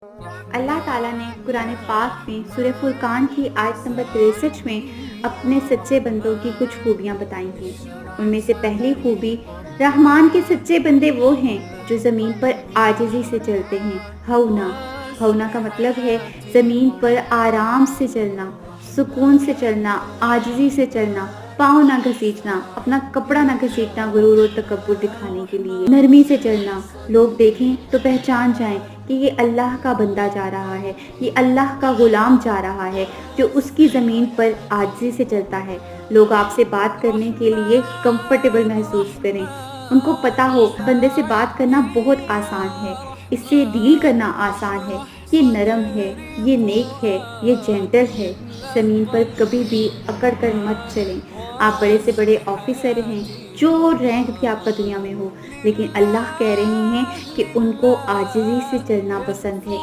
اللہ تعالیٰ نے قرآن پاک میں سورہ فرقان کی آیت نمبر 63 میں اپنے سچے بندوں کی کچھ خوبیاں بتائی ہیں۔ ان میں سے پہلی خوبی، رحمان کے سچے بندے وہ ہیں جو زمین پر عاجزی سے چلتے ہیں۔ ہونا ہونا کا مطلب ہے زمین پر آرام سے چلنا، سکون سے چلنا، عاجزی سے چلنا، پاؤں نہ گھسیٹنا، اپنا کپڑا نہ گھسیٹنا غرور اور تکبر دکھانے کے لیے، نرمی سے چلنا، لوگ دیکھیں تو پہچان جائیں کہ یہ اللہ کا بندہ جا رہا ہے، یہ اللہ کا غلام جا رہا ہے جو اس کی زمین پر عاجزی سے چلتا ہے۔ لوگ آپ سے بات کرنے کے لیے کمفرٹیبل محسوس کریں، ان کو پتا ہو بندے سے بات کرنا بہت آسان ہے، اس سے ڈیل کرنا آسان ہے، یہ نرم ہے، یہ نیک ہے، یہ جینٹل ہے۔ زمین پر کبھی بھی اکڑ کر مت چلیں۔ آپ بڑے سے بڑے آفیسر ہیں، جو رینک بھی آپ کا دنیا میں ہو، لیکن اللہ کہہ رہے ہیں کہ ان کو عاجزی سے چلنا پسند ہے۔